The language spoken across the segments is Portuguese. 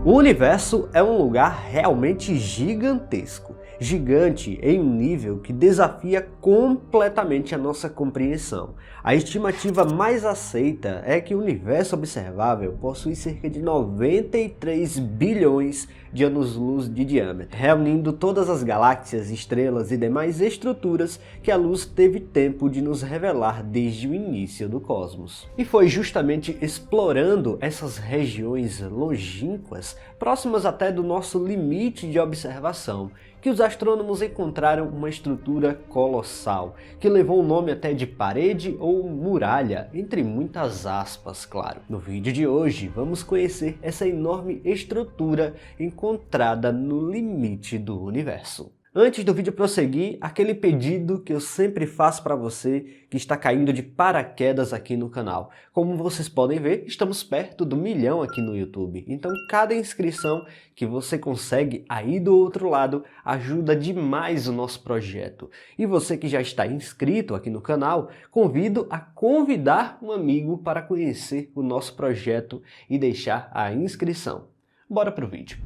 O universo é um lugar realmente gigantesco, gigante em um nível que desafia completamente a nossa compreensão. A estimativa mais aceita é que o universo observável possui cerca de 93 bilhões de anos-luz de diâmetro, reunindo todas as galáxias, estrelas e demais estruturas que a luz teve tempo de nos revelar desde o início do cosmos. E foi justamente explorando essas regiões longínquas, próximas até do nosso limite de observação, que os astrônomos encontraram uma estrutura colossal, que levou o nome até de parede ou muralha, entre muitas aspas, claro. No vídeo de hoje, vamos conhecer essa enorme estrutura encontrada no limite do universo. Antes do vídeo prosseguir, aquele pedido que eu sempre faço para você que está caindo de paraquedas aqui no canal. Como vocês podem ver, estamos perto do 1 milhão aqui no YouTube. Então cada inscrição que você consegue aí do outro lado ajuda demais o nosso projeto. E você que já está inscrito aqui no canal, convido a convidar um amigo para conhecer o nosso projeto e deixar a inscrição. Bora pro vídeo.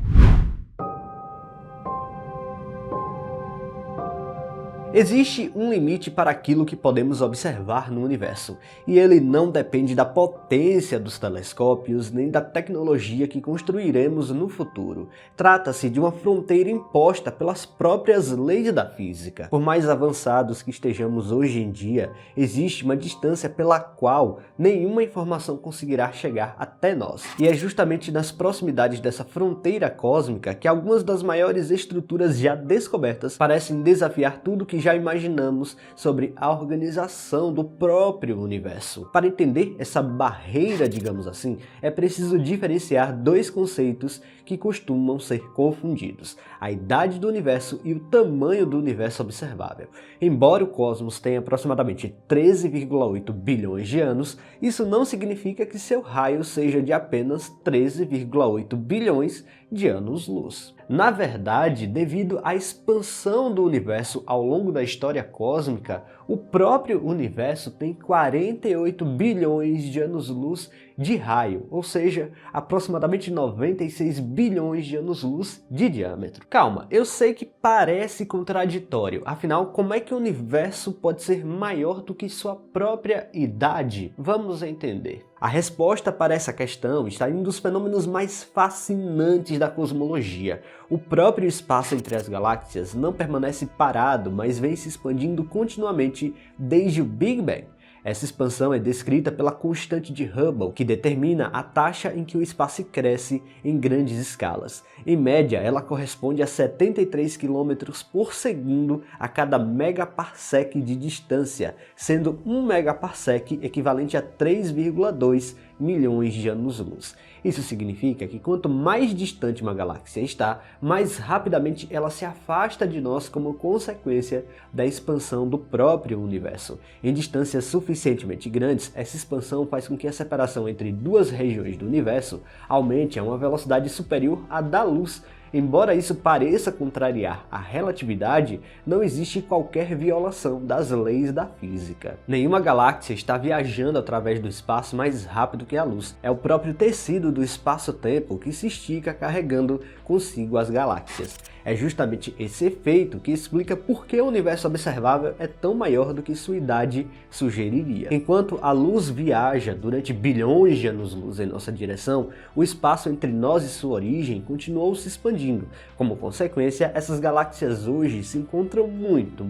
Existe um limite para aquilo que podemos observar no universo, e ele não depende da potência dos telescópios nem da tecnologia que construiremos no futuro. Trata-se de uma fronteira imposta pelas próprias leis da física. Por mais avançados que estejamos hoje em dia, existe uma distância pela qual nenhuma informação conseguirá chegar até nós. E é justamente nas proximidades dessa fronteira cósmica que algumas das maiores estruturas já descobertas parecem desafiar tudo que já imaginamos sobre a organização do próprio universo. Para entender essa barreira, digamos assim, é preciso diferenciar dois conceitos que costumam ser confundidos: a idade do universo e o tamanho do universo observável. Embora o cosmos tenha aproximadamente 13,8 bilhões de anos, isso não significa que seu raio seja de apenas 13,8 bilhões de anos-luz. Na verdade, devido à expansão do universo ao longo da história cósmica, o próprio universo tem 48 bilhões de anos-luz de raio, ou seja, aproximadamente 96 bilhões de anos-luz de diâmetro. Calma, eu sei que parece contraditório, afinal, como é que o universo pode ser maior do que sua própria idade? Vamos entender. A resposta para essa questão está em um dos fenômenos mais fascinantes da cosmologia. O próprio espaço entre as galáxias não permanece parado, mas vem se expandindo continuamente desde o Big Bang. Essa expansão é descrita pela constante de Hubble, que determina a taxa em que o espaço cresce em grandes escalas. Em média, ela corresponde a 73 km por segundo a cada megaparsec de distância, sendo 1 megaparsec equivalente a 3,2 milhões de anos-luz. Isso significa que quanto mais distante uma galáxia está, mais rapidamente ela se afasta de nós como consequência da expansão do próprio universo. Em distâncias suficientemente grandes, essa expansão faz com que a separação entre duas regiões do universo aumente a uma velocidade superior à da luz. Embora isso pareça contrariar a relatividade, não existe qualquer violação das leis da física. Nenhuma galáxia está viajando através do espaço mais rápido que a luz. É o próprio tecido do espaço-tempo que se estica carregando consigo as galáxias. É justamente esse efeito que explica por que o universo observável é tão maior do que sua idade sugeriria. Enquanto a luz viaja durante bilhões de anos-luz em nossa direção, o espaço entre nós e sua origem continuou se expandindo. Como consequência, essas galáxias hoje se encontram muito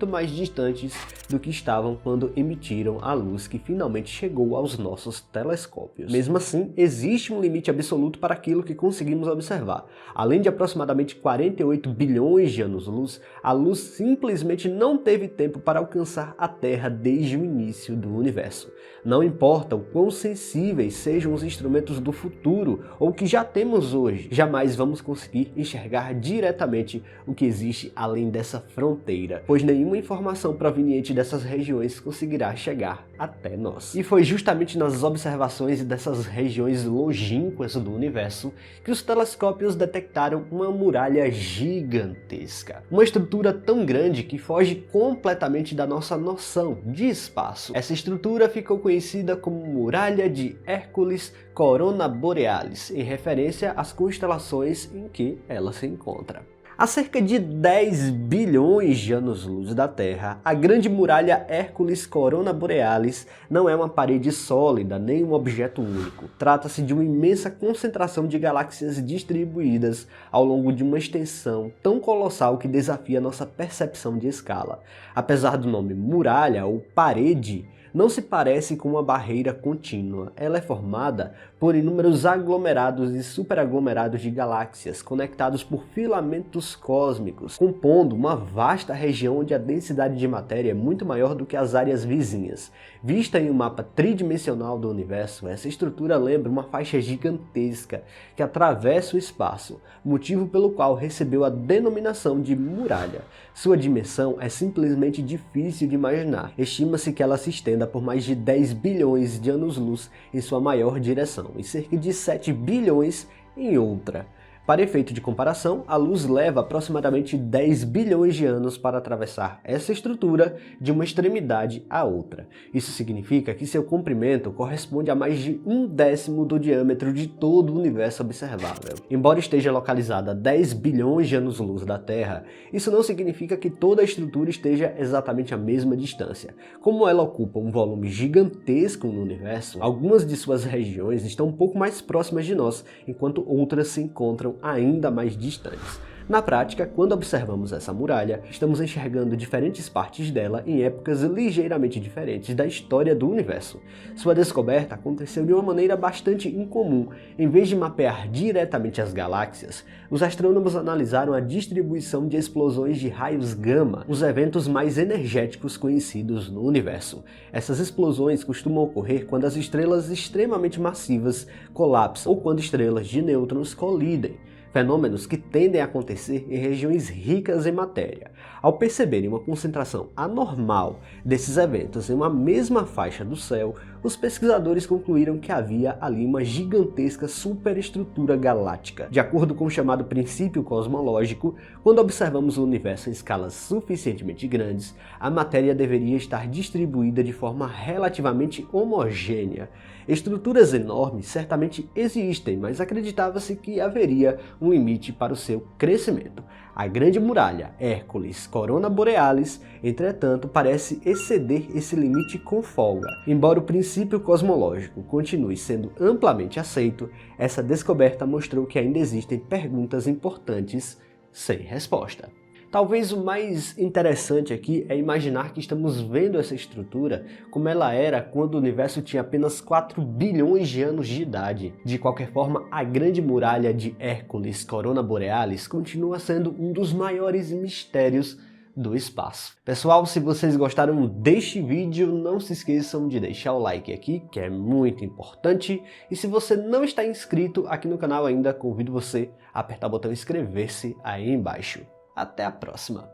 mais distantes do que estavam quando emitiram a luz que finalmente chegou aos nossos telescópios. Mesmo assim, existe um limite absoluto para aquilo que conseguimos observar. Além de aproximadamente 48 bilhões de anos-luz, a luz simplesmente não teve tempo para alcançar a Terra desde o início do universo. Não importa o quão sensíveis sejam os instrumentos do futuro ou que já temos hoje, jamais vamos conseguir enxergar diretamente o que existe além dessa fronteira, pois nenhuma informação proveniente dessas regiões conseguirá chegar até nós. E foi justamente nas observações dessas regiões longínquas do universo que os telescópios detectaram uma muralha gigantesca. Uma estrutura tão grande que foge completamente da nossa noção de espaço. Essa estrutura ficou conhecida como Muralha de Hércules Corona Borealis, em referência às constelações em que ela se encontra. A cerca de 10 bilhões de anos-luz da Terra, a Grande Muralha Hércules Corona Borealis não é uma parede sólida nem um objeto único. Trata-se de uma imensa concentração de galáxias distribuídas ao longo de uma extensão tão colossal que desafia nossa percepção de escala. Apesar do nome muralha ou parede, não se parece com uma barreira contínua. Ela é formada por inúmeros aglomerados e superaglomerados de galáxias conectados por filamentos cósmicos, compondo uma vasta região onde a densidade de matéria é muito maior do que as áreas vizinhas. Vista em um mapa tridimensional do universo, essa estrutura lembra uma faixa gigantesca que atravessa o espaço, motivo pelo qual recebeu a denominação de muralha. Sua dimensão é simplesmente difícil de imaginar. Estima-se que ela se estenda por mais de 10 bilhões de anos-luz em sua maior direção e cerca de 7 bilhões em outra. Para efeito de comparação, a luz leva aproximadamente 10 bilhões de anos para atravessar essa estrutura de uma extremidade à outra. Isso significa que seu comprimento corresponde a mais de 1/10 do diâmetro de todo o universo observável. Embora esteja localizada a 10 bilhões de anos-luz da Terra, isso não significa que toda a estrutura esteja exatamente à mesma distância. Como ela ocupa um volume gigantesco no universo, algumas de suas regiões estão um pouco mais próximas de nós, enquanto outras se encontram ainda mais distantes. Na prática, quando observamos essa muralha, estamos enxergando diferentes partes dela em épocas ligeiramente diferentes da história do universo. Sua descoberta aconteceu de uma maneira bastante incomum. Em vez de mapear diretamente as galáxias, os astrônomos analisaram a distribuição de explosões de raios gama, os eventos mais energéticos conhecidos no universo. Essas explosões costumam ocorrer quando as estrelas extremamente massivas colapsam ou quando estrelas de nêutrons colidem. Fenômenos que tendem a acontecer em regiões ricas em matéria. Ao perceberem uma concentração anormal desses eventos em uma mesma faixa do céu, os pesquisadores concluíram que havia ali uma gigantesca superestrutura galáctica. De acordo com o chamado princípio cosmológico, quando observamos o universo em escalas suficientemente grandes, a matéria deveria estar distribuída de forma relativamente homogênea. Estruturas enormes certamente existem, mas acreditava-se que haveria um limite para o seu crescimento. A Grande Muralha Hércules Corona Borealis, entretanto, parece exceder esse limite com folga. Embora o princípio cosmológico continue sendo amplamente aceito, essa descoberta mostrou que ainda existem perguntas importantes sem resposta. Talvez o mais interessante aqui é imaginar que estamos vendo essa estrutura como ela era quando o universo tinha apenas 4 bilhões de anos de idade. De qualquer forma, a Grande Muralha de Hércules Corona Borealis continua sendo um dos maiores mistérios do espaço. Pessoal, se vocês gostaram deste vídeo, não se esqueçam de deixar o like aqui, que é muito importante. E se você não está inscrito aqui no canal ainda, convido você a apertar o botão inscrever-se aí embaixo. Até a próxima!